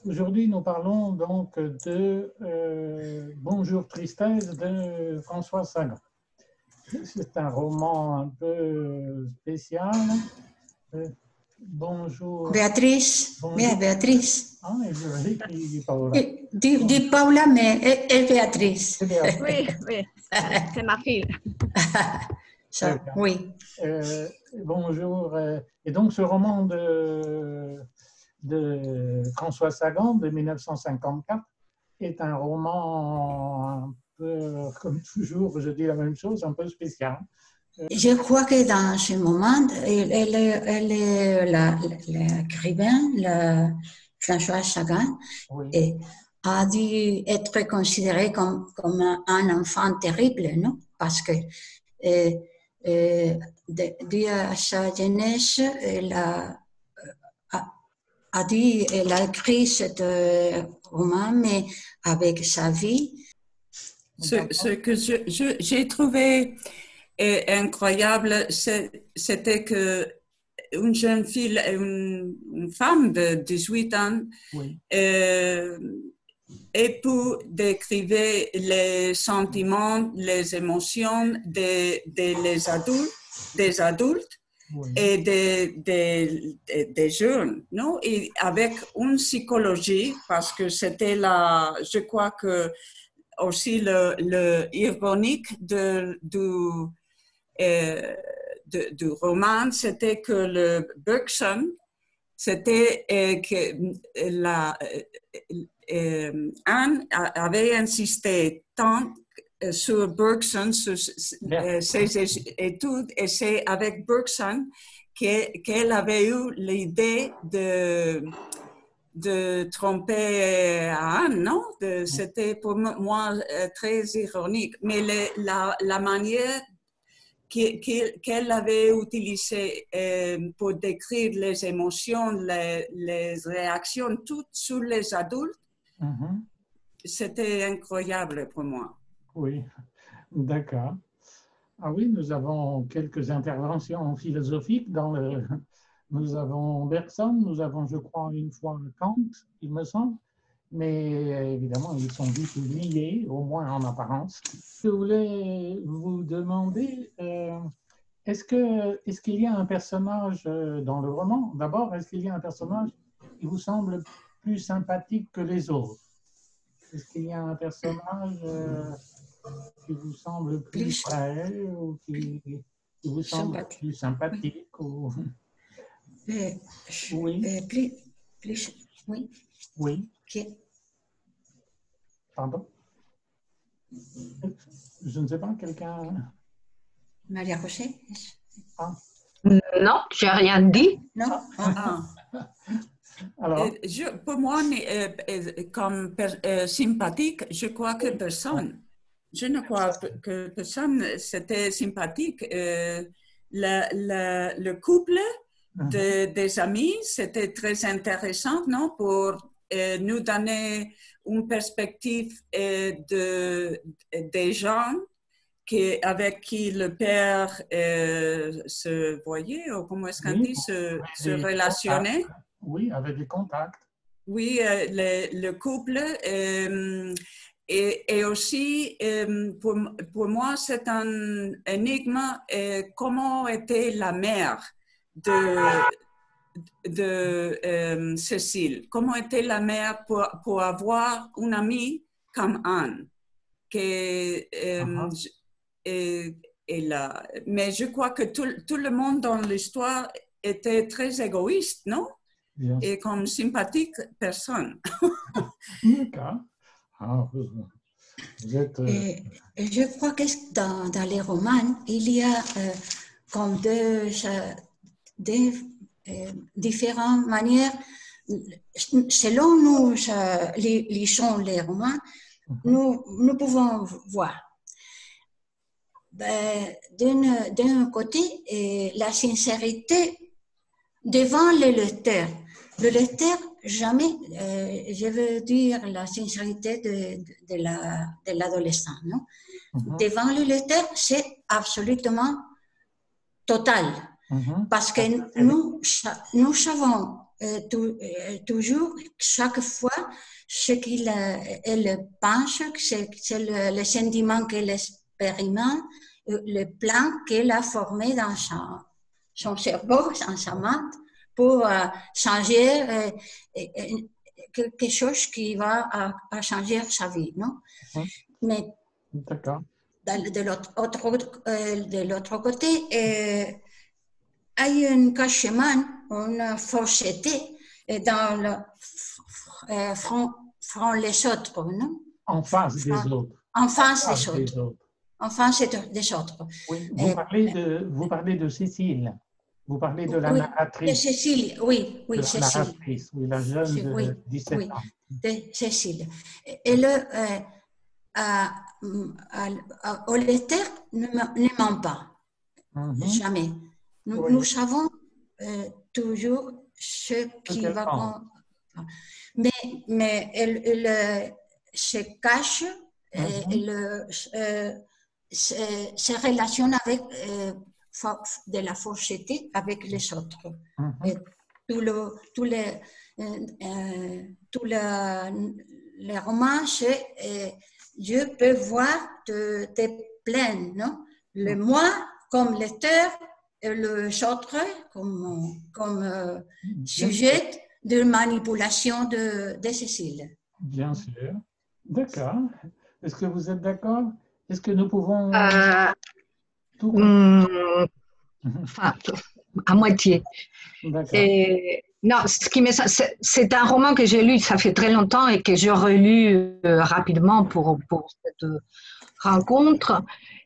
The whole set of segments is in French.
Aujourd'hui, nous parlons donc de Bonjour Tristesse de François Sagan. C'est un roman un peu spécial. Bonjour. Beatriz, Bonjour. Beatriz. Ah, je dis Paola. Dis Paula, mais est Beatriz. Oui, c'est ma fille. Ça, oui. Bonjour. Et donc, ce roman de François Sagan de 1954 est un roman un peu, comme toujours, je dis la même chose, un peu spécial. Je crois que dans ce moment, elle est l'écrivain, François Sagan, Oui. et a dû être considéré comme un enfant terrible, non? Parce que dû à sa jeunesse, elle a écrit ce roman, mais avec sa vie. Ce que j'ai trouvé incroyable, c'était que une jeune fille, une femme de 18 ans, Oui. et pour décrire les sentiments, les émotions des adultes Oui. et des jeunes, non? Et avec une psychologie, parce que c'était je crois que aussi le ironique du roman, c'était que le Bergson, c'était que Anne avait insisté tant sur Bergson, sur ses études, et c'est avec Bergson qu'elle avait eu l'idée de tromper Anne, non? C'était pour moi très ironique, mais la manière qu'elle avait utilisée pour décrire les émotions, les réactions, toutes sur les adultes, c'était incroyable pour moi. Oui, d'accord. Ah oui, nous avons quelques interventions philosophiques dans le... Nous avons Bergson, nous avons, je crois, une fois Kant, il me semble, mais évidemment, ils sont vite oubliés, au moins en apparence. Je voulais vous demander, est-ce qu'il y a un personnage dans le roman, d'abord, est-ce qu'il y a un personnage qui vous semble plus sympathique que les autres? Est-ce qu'il y a un personnage qui vous semble plus vrai ou qui vous semble plus sympathique ou... Oui. Plus, oui. Oui. Qui? Pardon? Je ne sais pas, quelqu'un... Maria José? Ah. Non, j'ai rien dit. Non. Alors, pour moi, comme sympathique, je crois que personne. Je ne crois que personne c'était sympathique. Le couple des amis, c'était très intéressant, non, pour nous donner une perspective des gens avec qui le père se voyait, ou comment est-ce qu'on dit, se relationnait. Oui, avec des contacts. Oui, le couple. Et aussi, pour moi, c'est un énigme comment était la mère de Cécile. Comment était la mère pour avoir une amie comme Anne. Mais je crois que tout le monde dans l'histoire était très égoïste, non? Yes. Et comme sympathique, personne. D'accord. Ah, vous êtes... Je crois que dans les romans, il y a comme deux différentes manières. Selon nous lisons les romans, nous pouvons voir d'un côté la sincérité devant le lecteur. Le lecteur, jamais, je veux dire la sincérité de l'adolescent, non? Devant le lecteur, c'est absolument total. Parce que nous savons toujours, chaque fois, ce qu'elle pense, c'est le sentiment qu'elle expérimente, le plan qu'elle a formé dans son cerveau, dans sa mente, pour changer quelque chose qui va à changer sa vie, non? Mais D'accord. de l'autre côté, il y a un cachement, une fausseté dans le front les autres, non? En face des autres. En face En des face autres. autres. En face des autres. Oui, vous parlez de Cécile. Vous parlez de la Oui, narratrice. de Cécile, oui, De la Cécile. narratrice, oui, la jeune de Oui, 17 oui, ans. de Cécile. Et au lecteur ne ment pas, jamais. Nous savons toujours ce qui va... Mais elle se cache, elle se relationne avec de la fausseté avec les autres. Et tous les romans, je peux voir des plaines, non? Le moi comme lecteur et les autres comme sujet de manipulation de Cécile. Bien sûr. D'accord. Est-ce que vous êtes d'accord? Est-ce que nous pouvons tout enfin, à moitié. Et, non, c'est un roman que j'ai lu, ça fait très longtemps et que j'ai relu rapidement pour cette rencontre.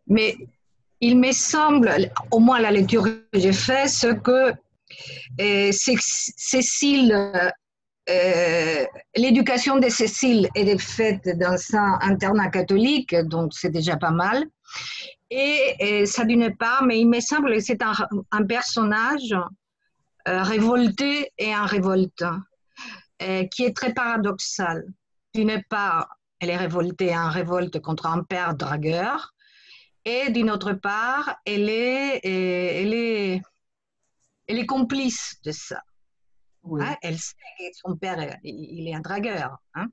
Mais il me semble, au moins la lecture que j'ai faite, c'est que Cécile, l'éducation de Cécile est faite dans un internat catholique, donc c'est déjà pas mal. Et ça d'une part, mais il me semble que c'est un personnage révolté et en révolte, qui est très paradoxal. D'une part, elle est révoltée et en révolte contre un père dragueur, et d'une autre part, elle est complice de ça. Oui. Hein? Elle sait que son père, il est un dragueur. Hein?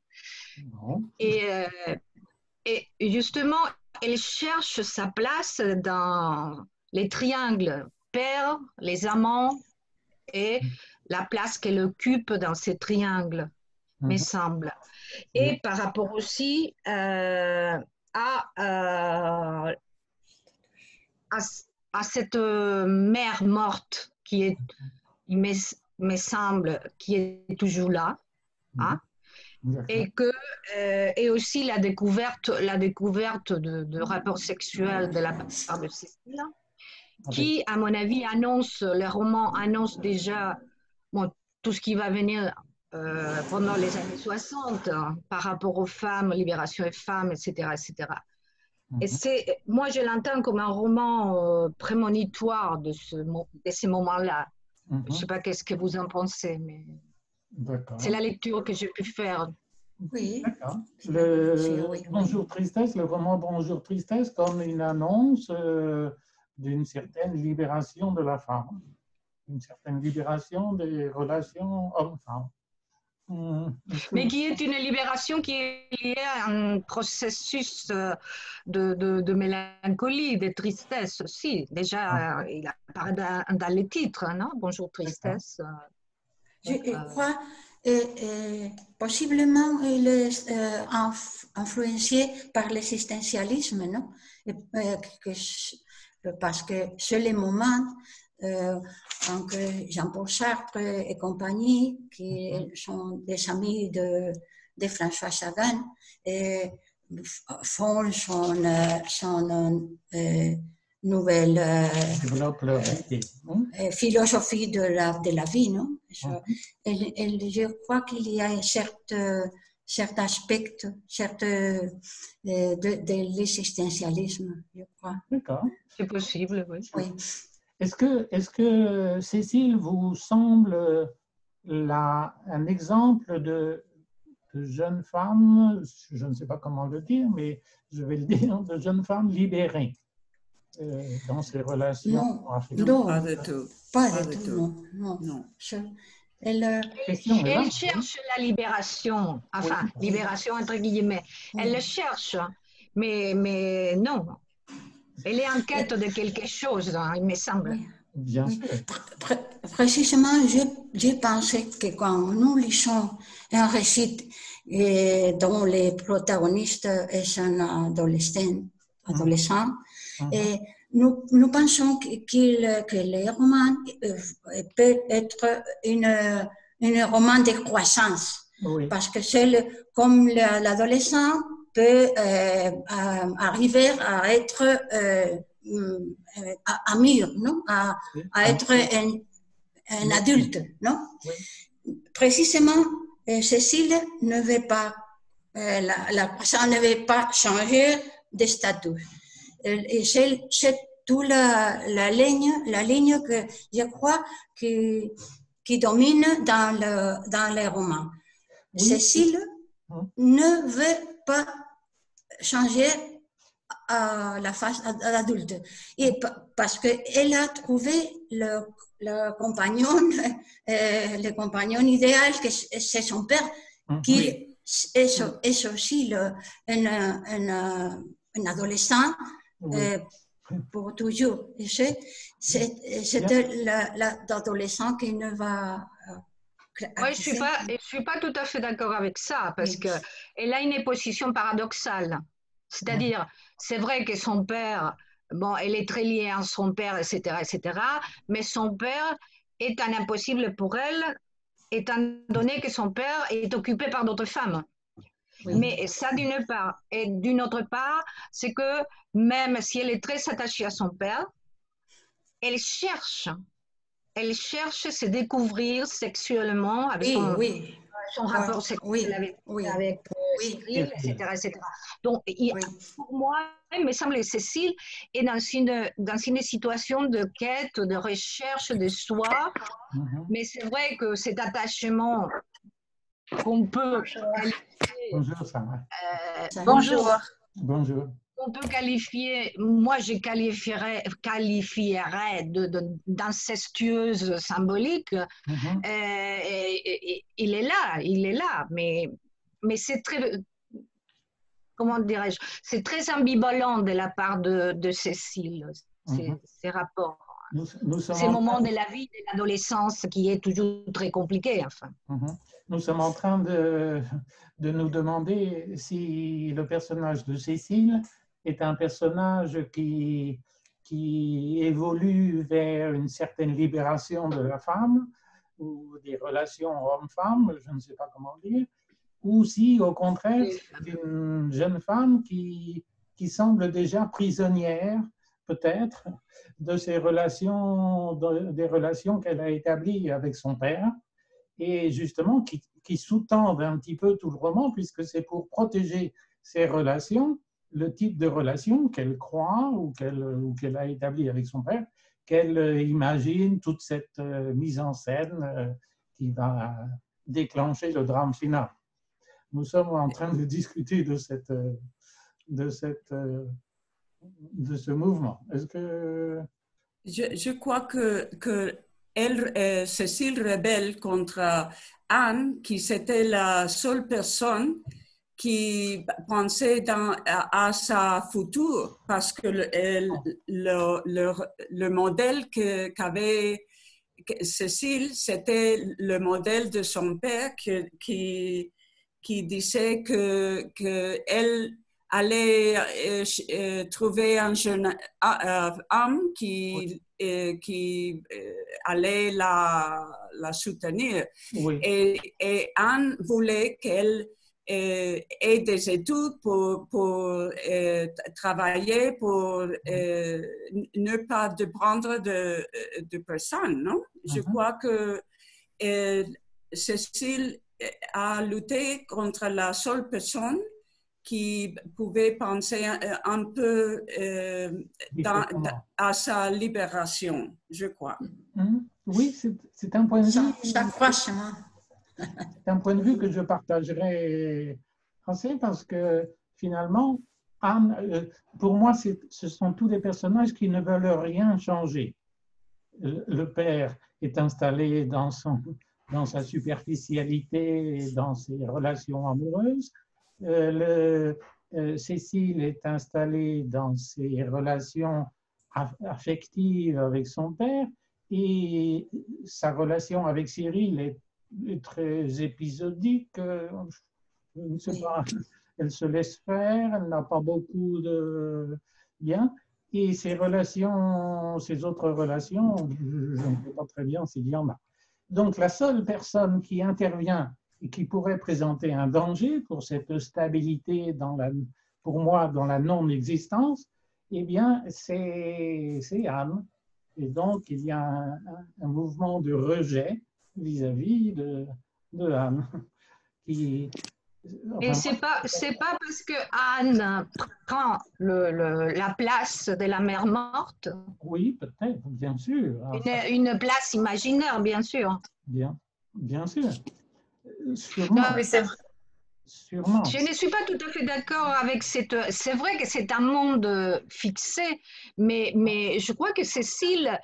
Et justement, elle cherche sa place dans les triangles, père, les amants, et la place qu'elle occupe dans ces triangles, me semble. Et par rapport aussi à cette mère morte qui est, il me semble, qui est toujours là, hein? Et aussi la découverte de rapports sexuels de la part de Cécile, qui, à mon avis, le roman annonce déjà tout ce qui va venir pendant les années 60 par rapport aux femmes, libération des femmes, etc. etc. Et moi, je l'entends comme un roman prémonitoire de ces moments-là. Je ne sais pas qu'est-ce que vous en pensez, mais c'est la lecture que j'ai pu faire. Oui. D'accord. Bonjour Tristesse, le roman Bonjour Tristesse comme une annonce d'une certaine libération de la femme, une certaine libération des relations hommes-femmes. Mais qui est une libération qui est liée à un processus de mélancolie, de tristesse aussi. Déjà, il apparaît dans les titres, non? Bonjour Tristesse. Je crois possiblement il est influencé par l'existentialisme, non? Parce que c'est les moments que Jean-Paul Sartre et compagnie, qui sont des amis de François Sagan, font son nouvelle philosophie de la vie, non? Je crois qu'il y a certains aspects de l'existentialisme, je crois. D'accord. C'est possible, oui. Oui. Est-ce que Cécile vous semble un exemple de jeune femme, je ne sais pas comment le dire, mais je vais le dire, de jeune femme libérée dans ses relations africaines? Non, pas du tout. Pas du tout, non. Elle cherche la libération, enfin, oui. libération entre guillemets. Elle le cherche, mais non. Elle est en quête de quelque chose, hein, il me semble. Oui. Bien sûr. Précisément, j'ai pensé que quand nous lisons un récit dont le protagoniste est un adolescent, et nous pensons que le roman peut être une roman de croissance, parce que comme l'adolescent peut arriver à être à mûr, non? À être un adulte, non? Précisément, Cécile ne veut pas, la croissance ne veut pas changer de statut. Et c'est toute la ligne que je crois qui domine dans les romans. Oui. Cécile ne veut pas changer à la phase adulte. Et parce qu'elle a trouvé le compagnon idéal, que c'est son père, qui est aussi un adolescent pour toujours. C'était l'adolescent qui ne va... Oui, je suis pas tout à fait d'accord avec ça, parce qu'elle a une position paradoxale. C'est-à-dire, c'est vrai que son père, bon, elle est très liée à son père, etc., mais son père est un impossible pour elle, étant donné que son père est occupé par d'autres femmes. Oui. Mais ça d'une part. Et d'une autre part, c'est que même si elle est très attachée à son père, elle cherche à se découvrir sexuellement avec son rapport sexuel avec Cyril, etc. Donc, pour moi, il me semble que Cécile est dans une situation de quête, de recherche de soi, mais c'est vrai que cet attachement qu'on peut qualifier... Bonjour, Sarah. Bonjour. Bonjour. On peut qualifier, moi je qualifierais d'incestueuse symbolique. Il est là, mais c'est très, comment dirais-je, c'est très ambivalent de la part de Cécile, ces rapports. Ces moments de la vie de l'adolescence qui est toujours très compliqué, enfin. Nous sommes en train de nous demander si le personnage de Cécile est un personnage qui évolue vers une certaine libération de la femme ou des relations homme-femme, je ne sais pas comment dire, ou si au contraire c'est une jeune femme qui semble déjà prisonnière peut-être de des relations qu'elle a établies avec son père et justement qui sous-tendent un petit peu tout le roman puisque c'est pour protéger ces relations, le type de relation qu'elle croit ou qu'elle a établi avec son père, qu'elle imagine toute cette mise en scène qui va déclencher le drame final. Nous sommes en train de discuter de ce mouvement. Est-ce que... Je crois que Cécile rebelle contre Anne, qui c'était la seule personne qui pensait à sa futur, parce que le modèle qu'avait Cécile, c'était le modèle de son père qui disait qu'elle allait trouver un jeune homme qui allait la soutenir. Oui. Et Anne voulait qu'elle ait des études pour travailler, pour ne pas dépendre de personne, non? Je crois que Cécile a lutté contre la seule personne qui pouvait penser un peu à sa libération, je crois. Oui, c'est un point de vue. Franchement. C'est un point de vue que je partagerai assez parce que finalement, Anne, pour moi, ce sont tous des personnages qui ne veulent rien changer. Le père est installé dans dans sa superficialité et dans ses relations amoureuses. Cécile est installée dans ses relations affectives avec son père et sa relation avec Cyril est très épisodique. Je ne sais pas, elle se laisse faire, elle n'a pas beaucoup de liens. Et ses autres relations, je ne sais pas très bien s'il y en a. Donc la seule personne qui intervient et qui pourrait présenter un danger pour cette stabilité pour moi dans la non-existence, eh bien c'est Anne. Et donc il y a un mouvement de rejet vis-à-vis de Anne. Et c'est pas parce que Anne prend la place de la mère morte. Oui, peut-être, bien sûr. Une place imaginaire, bien sûr. Bien sûr. Sûrement. Non, sûrement. Je ne suis pas tout à fait d'accord avec cette... C'est vrai que c'est un monde fixé, mais je crois que Cécile,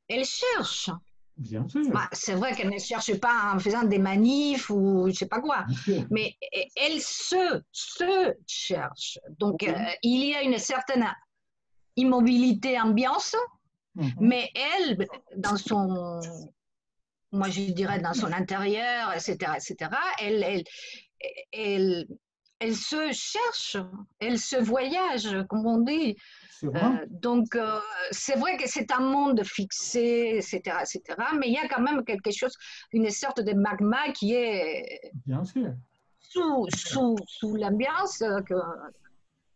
elle cherche. Bien sûr. Bah, c'est vrai qu'elle ne cherche pas en faisant des manifs ou je ne sais pas quoi, mais elle se cherche. Donc, il y a une certaine immobilité ambiance, mais elle, dans son... Moi, je dirais dans son intérieur, etc., elle se cherche, elle se voyage, comme on dit. Donc, c'est vrai que c'est un monde fixé, etc., mais il y a quand même quelque chose, une sorte de magma qui est bien sûr. Sous l'ambiance,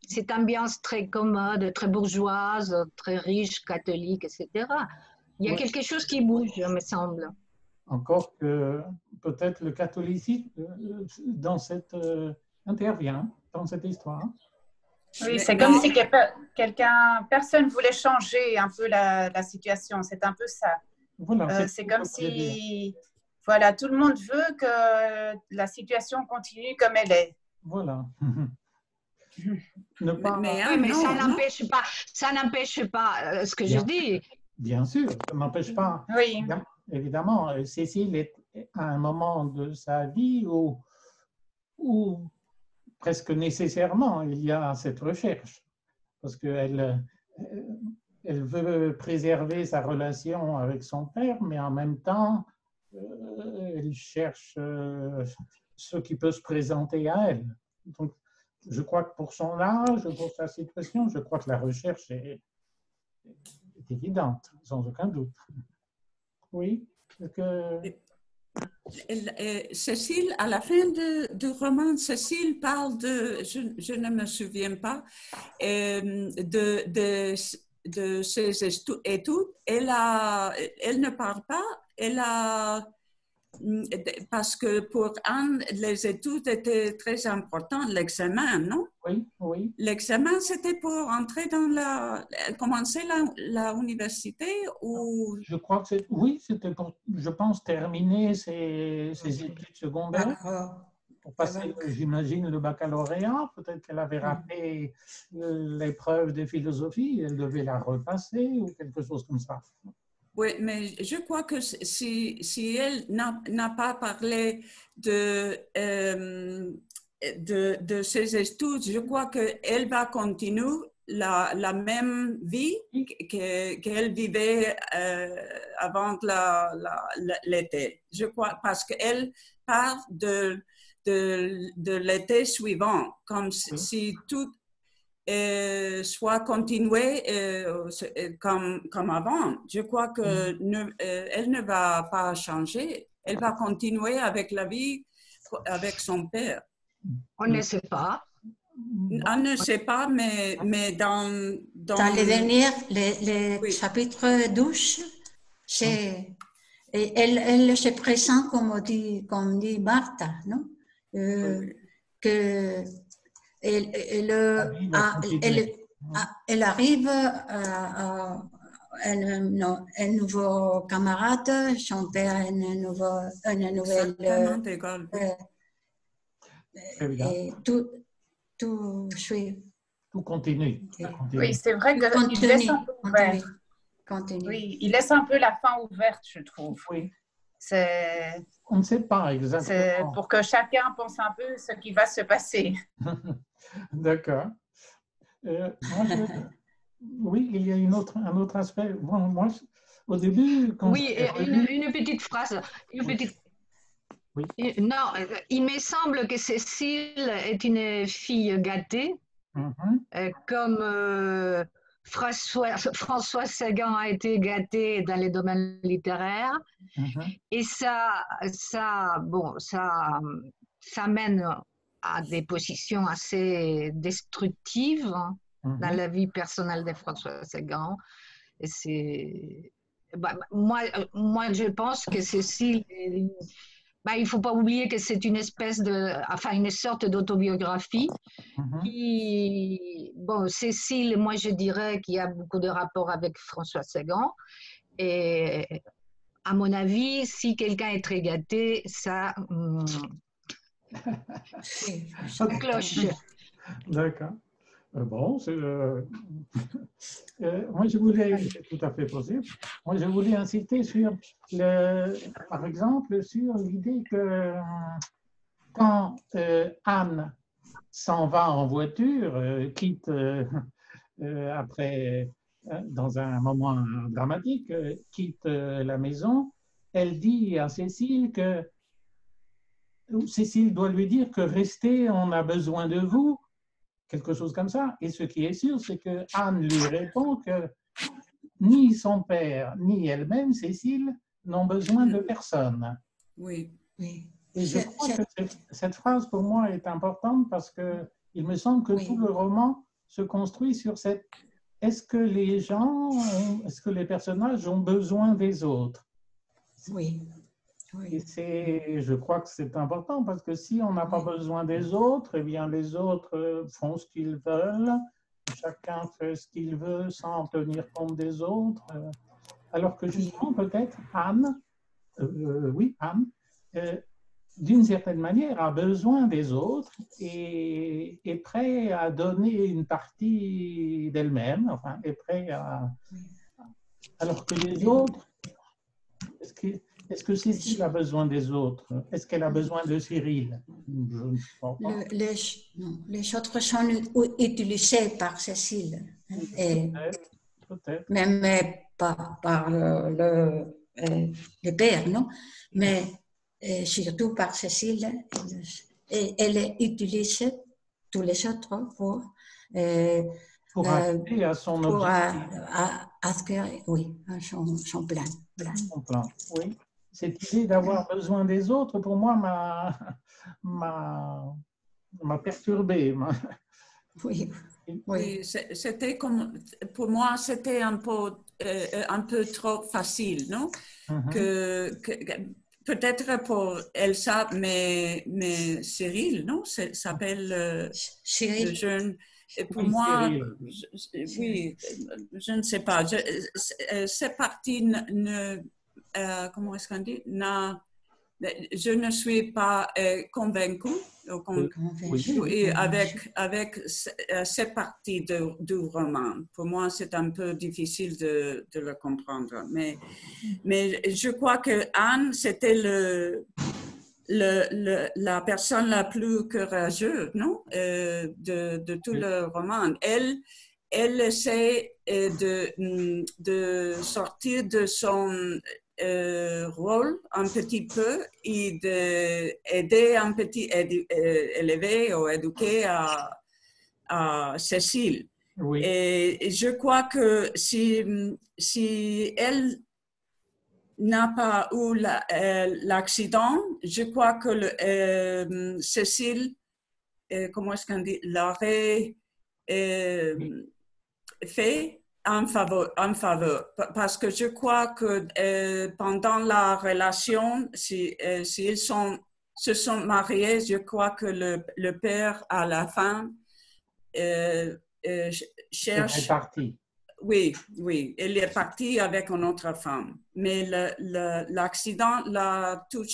cette ambiance très commode, très bourgeoise, très riche, catholique, etc. Il y a quelque chose qui bouge, me semble. Encore que peut-être le catholicisme intervient dans cette histoire. Oui, c'est comme si personne voulait changer un peu la situation. C'est un peu ça. Voilà, c'est comme si, voilà, tout le monde veut que la situation continue comme elle est. Voilà. Mais ça n'empêche pas ce que je dis. Bien sûr, ça n'empêche pas. Oui. Évidemment, Cécile est à un moment de sa vie où presque nécessairement il y a cette recherche, parce qu'elle veut préserver sa relation avec son père, mais en même temps, elle cherche ce qui peut se présenter à elle. Donc, je crois que pour son âge, pour sa situation, je crois que la recherche est évidente, sans aucun doute. Oui. Cécile, à la fin du roman, Cécile parle je ne me souviens pas, de ses études. Elle ne parle pas, parce que pour Anne, les études étaient très importantes, l'examen, non? Oui. L'examen, c'était pour entrer dans commencer la université ou... Je crois que c'était pour, je pense, terminer ses études secondaires. Pour passer, j'imagine, le baccalauréat. Peut-être qu'elle avait raté l'épreuve de philosophie, elle devait la repasser ou quelque chose comme ça. Oui, mais je crois que si elle n'a pas parlé de ses études, je crois qu'elle va continuer la même vie qu'elle vivait avant l'été. Je crois, parce qu'elle part de l'été suivant, comme si tout soit continué comme avant. Je crois qu'elle ne va pas changer. Elle va continuer avec la vie avec son père. On ne sait pas. On ne sait pas, mais dans les derniers, les chapitres 12, elle se présente comme dit Martha, non? Que elle arrive à un nouveau camarade, son père une nouvelle... et tout suit. Tout continue. Oui, c'est vrai qu'il laisse un peu ouvert. Oui, il laisse un peu la fin ouverte, je trouve. Oui. On ne sait pas C'est exactement. pour que chacun pense un peu ce qui va se passer. D'accord. Oui, il y a un autre aspect. Bon, moi, au début, quand Oui, j'ai relu... une petite phrase. Oui. Non, il me semble que Cécile est une fille gâtée, comme François Sagan a été gâté dans les domaines littéraires. Et ça mène à des positions assez destructives dans la vie personnelle de François Sagan. Et c'est, moi, je pense que Cécile, il ne faut pas oublier que c'est une une sorte d'autobiographie. Cécile, moi, je dirais qu'il y a beaucoup de rapports avec François Sagan. Et à mon avis, si quelqu'un est très gâté, ça cloche. D'accord. Bon, moi je voulais, c'est tout à fait possible, moi je voulais insister sur, par exemple, sur l'idée que quand Anne s'en va en voiture, quitte après, dans un moment dramatique, quitte la maison, elle dit à Cécile que Cécile doit lui dire que restez, on a besoin de vous, quelque chose comme ça. Et ce qui est sûr, c'est que Anne lui répond que ni son père, ni elle-même, Cécile, n'ont besoin de personne. Oui. Et je crois que cette phrase, pour moi, est importante parce qu'il me semble que tout le roman se construit sur cette... Est-ce que les personnages ont besoin des autres? Oui. Et je crois que c'est important parce que si on n'a pas besoin des autres, eh bien les autres font ce qu'ils veulent, chacun fait ce qu'il veut sans tenir compte des autres. Alors que justement, peut-être Anne, d'une certaine manière, a besoin des autres et est prêt à donner une partie d'elle-même, enfin, est prêt à... Alors que les autres, est-ce que Cécile a besoin des autres? Est-ce qu'elle a besoin de Cyril? Je ne crois pas. Les autres sont utilisés par Cécile. Peut-être. Même pas par le père, non? Mais surtout par Cécile. Elle utilise tous les autres pour arriver à son objectif. Oui, son plan. Son plan, oui. Cette idée d'avoir besoin des autres, pour moi, m'a perturbé. Oui, c'était comme, pour moi, c'était un peu trop facile, non? Peut-être pour Elsa, mais Cyril, non? S'appelle le jeune. Et pour moi, je ne sais pas. Cette partie comment est-ce qu'on dit? Je ne suis pas convaincue avec cette partie du roman. Pour moi, c'est un peu difficile de le comprendre. Mais je crois que Anne, c'était la personne la plus courageuse, non? De tout le roman. Elle essaie de sortir de son rôle un petit peu et d'aider un petit élever ou éduquer à Cécile. Oui. Et je crois que si elle n'a pas eu l'accident, je crois que Cécile, comment est-ce qu'on dit, l'aurait fait en faveur. Parce que je crois que pendant la relation, s'ils se sont mariés, je crois que le père, à la fin, cherche... Il est parti. Oui, il est parti avec une autre femme. Mais l'accident l'a tout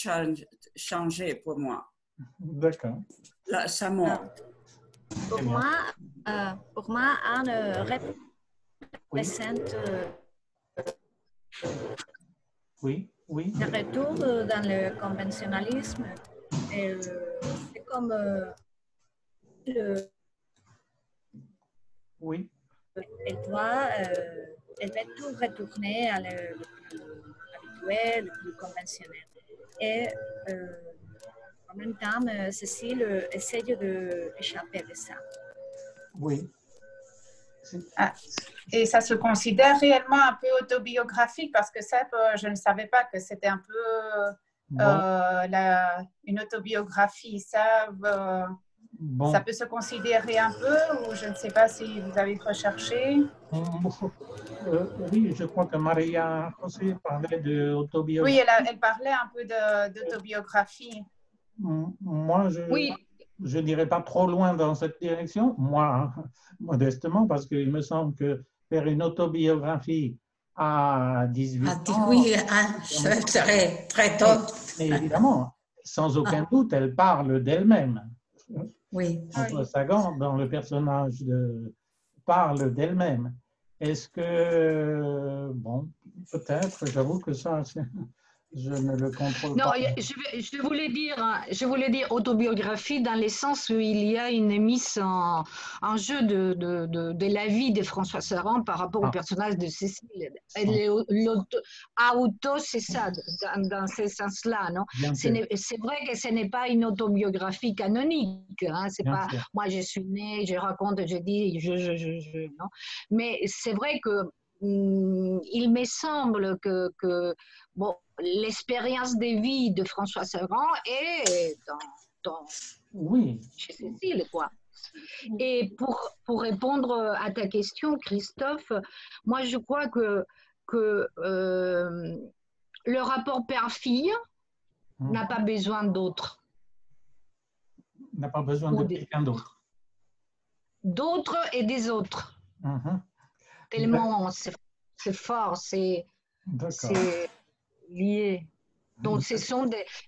changé pour moi. D'accord. Sa mort. Pour moi, Anne représente... Oui. Oui. Le retour dans le conventionnalisme, c'est comme Oui. elle doit tout retourner à le plus habituel, le plus conventionnel. Et en même temps, Cécile essaye d'échapper de ça. Oui. Ah, et ça se considère réellement un peu autobiographique parce que ça, je ne savais pas que c'était un peu une autobiographie. Ça, ça peut se considérer un peu ou je ne sais pas si vous avez recherché. Oui, je crois que Maria José parlait d'autobiographie. Oui, elle parlait un peu d'autobiographie. Moi, je n'irai pas trop loin dans cette direction, moi, modestement, parce qu'il me semble que faire une autobiographie à 18 ans... Oui, ce serait très tôt. Mais évidemment, sans aucun doute, elle parle d'elle-même. Oui. François Sagan, dans le personnage parle d'elle-même. Est-ce que... Bon, peut-être, j'avoue que ça... Je ne le contrôle pas. Non, je voulais dire autobiographie dans le sens où il y a une mise en jeu de la vie de François Sagan par rapport au personnage de Cécile. C'est ça, dans ce sens-là, non? C'est vrai que ce n'est pas une autobiographie canonique. Hein, c'est pas, moi, je suis née, je raconte, je dis, non? Mais c'est vrai que il me semble que bon, l'expérience de vie de François Sagan est chez Cécile, quoi. Et pour répondre à ta question, Christophe, moi je crois que le rapport père-fille n'a pas besoin d'autre. N'a pas besoin de quelqu'un d'autre. D'autres et des autres. Tellement c'est fort, c'est lié. Donc,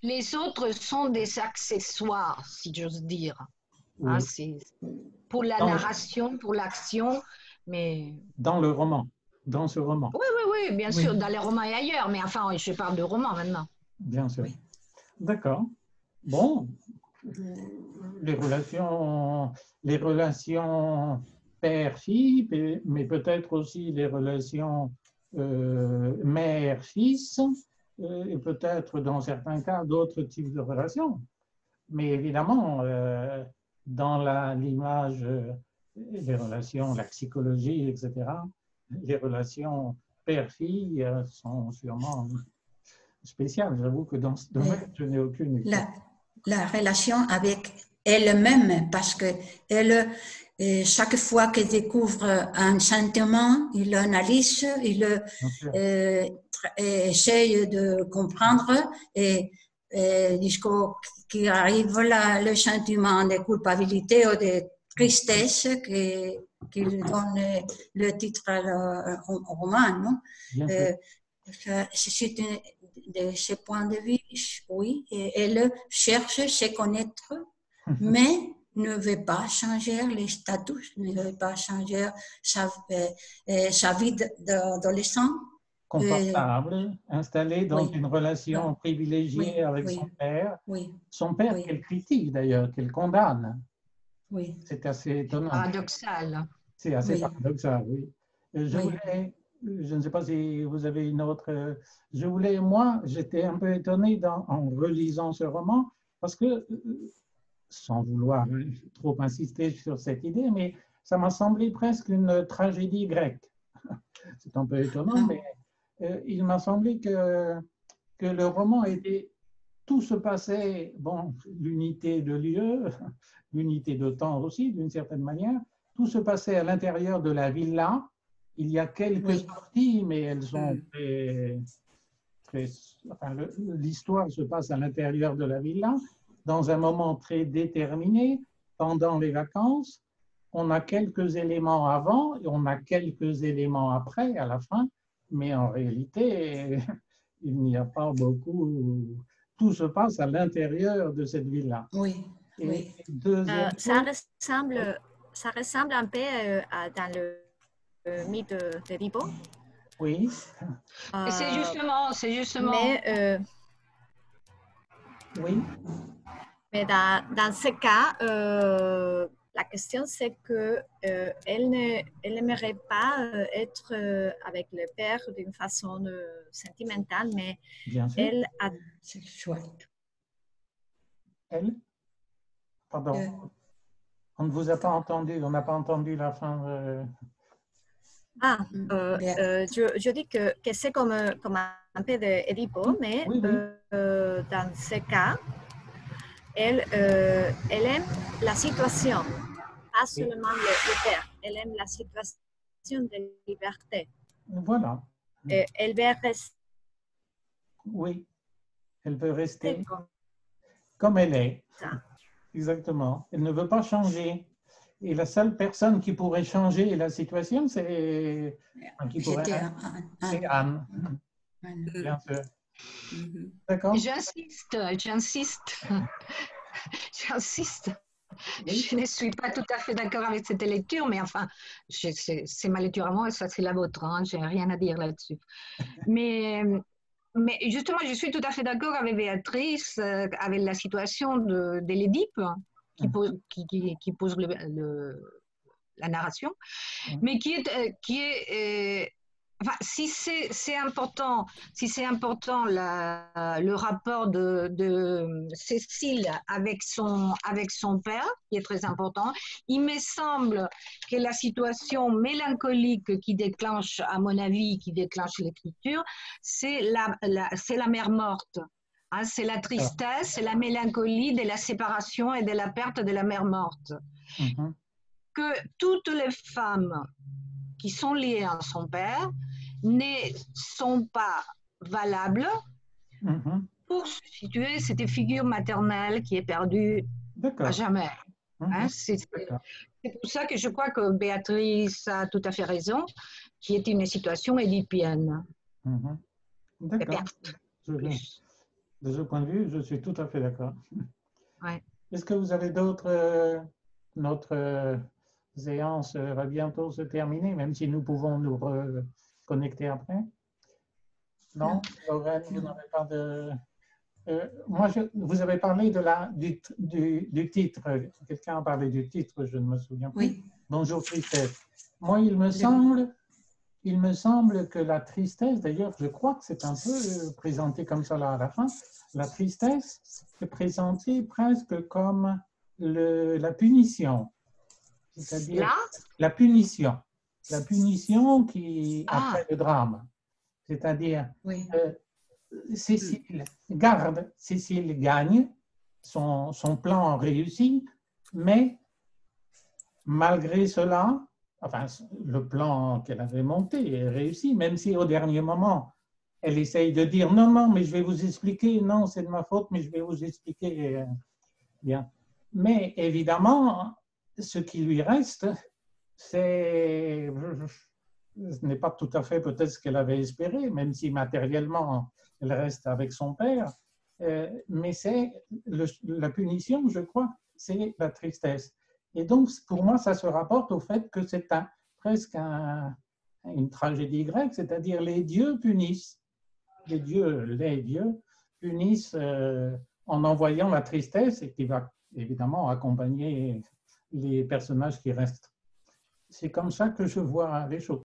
les autres sont des accessoires, si j'ose dire. Oui. Hein, c'est pour la narration, pour l'action, mais... Dans le roman, dans ce roman. Oui, bien sûr, dans les romans et ailleurs, mais enfin, je parle de romans maintenant. Bien sûr. D'accord. Bon, les relations père-fille, mais peut-être aussi les relations mère-fils, et peut-être dans certains cas d'autres types de relations. Mais évidemment, dans l'image, les relations, la psychologie, etc., les relations père-fille sont sûrement spéciales. J'avoue que dans ce domaine, je n'ai aucune idée. La relation avec elle-même, parce que elle, chaque fois qu'elle découvre un sentiment, il l'analyse, il essaye de comprendre et jusqu'au qui arrive là, le sentiment de culpabilité ou de tristesse qui lui donne le titre au roman. Non? C'est de ce point de vue, oui, elle cherche à se connaître, mais ne veut pas changer les statuts, ne veut pas changer sa vie d'adolescent. Confortable, installée dans une relation privilégiée avec son père. Son père qu'elle critique d'ailleurs, qu'elle condamne. C'est assez étonnant. Paradoxal. C'est assez paradoxal, oui. Je ne sais pas si vous avez une autre... moi, j'étais un peu étonné en relisant ce roman, parce que, sans vouloir trop insister sur cette idée, mais ça m'a semblé presque une tragédie grecque. C'est un peu étonnant, mais il m'a semblé que le roman était... Tout se passait, bon, l'unité de lieu, l'unité de temps aussi, d'une certaine manière, tout se passait à l'intérieur de la villa. Il y a quelques sorties, mais elles sont l'histoire se passe à l'intérieur de la villa, dans un moment très déterminé, pendant les vacances. On a quelques éléments avant et on a quelques éléments après, à la fin, mais en réalité, il n'y a pas beaucoup... Tout se passe à l'intérieur de cette villa. Ça ressemble un peu dans le mythe d'Édipe, Oui. Et c'est justement. Oui. Mais dans ce cas, la question c'est que elle n'aimerait pas être avec le père d'une façon sentimentale, mais Bien sûr. elle a... C'est chouette. Elle? Pardon. On ne vous a pas entendu. On n'a pas entendu la fin. Je dis que c'est comme un peu d'Édipo, mais Oui, oui. dans ce cas, elle aime la situation, pas seulement le père. Elle aime la situation de liberté. Voilà. Elle veut rester. Oui. Elle veut rester comme elle est. Ça. Exactement. Elle ne veut pas changer. Et la seule personne qui pourrait changer la situation, c'est Anne. Bien sûr. D'accord. J'insiste. Je ne suis pas tout à fait d'accord avec cette lecture, mais enfin, c'est ma lecture à moi et ça, c'est la vôtre. Hein, je n'ai rien à dire là-dessus. Mais justement, je suis tout à fait d'accord avec Béatrice, avec la situation de l'Édipe qui pose la narration, mais qui est enfin, si c'est important le rapport de Cécile avec son père, qui est très important, il me semble que la situation mélancolique qui déclenche, à mon avis, qui déclenche l'écriture, c'est la mère morte. Hein, c'est la tristesse, c'est la mélancolie de la séparation et de la perte de la mère morte. Que toutes les femmes qui sont liées à son père ne sont pas valables pour substituer cette figure maternelle qui est perdue à jamais. Hein, c'est pour ça que je crois que Béatrice a tout à fait raison, qui est une situation édipienne. D'accord. De ce point de vue, je suis tout à fait d'accord. Ouais. Est-ce que vous avez d'autres... notre séance va bientôt se terminer, même si nous pouvons nous reconnecter après. Non, Lorraine, vous n'avez pas de... vous avez parlé du titre. Quelqu'un a parlé du titre, je ne me souviens plus. Oui. Bonjour, tristesse. Moi, il me semble que la tristesse, d'ailleurs, je crois que c'est un peu présenté comme ça là à la fin, la tristesse est présentée presque comme la punition. C'est-à-dire la punition qui après le drame. C'est-à-dire, Cécile gagne, son plan réussit, mais malgré cela, enfin, le plan qu'elle avait monté est réussi, même si au dernier moment, elle essaye de dire non, mais je vais vous expliquer, non, c'est de ma faute, mais je vais vous expliquer bien. Mais évidemment, ce qui lui reste, ce n'est pas tout à fait peut-être ce qu'elle avait espéré, même si matériellement, elle reste avec son père, mais c'est la punition, je crois, c'est la tristesse. Et donc, pour moi, ça se rapporte au fait que c'est presque une tragédie grecque, c'est-à-dire les dieux punissent. Les dieux punissent en envoyant la tristesse et qui va évidemment accompagner les personnages qui restent. C'est comme ça que je vois les choses.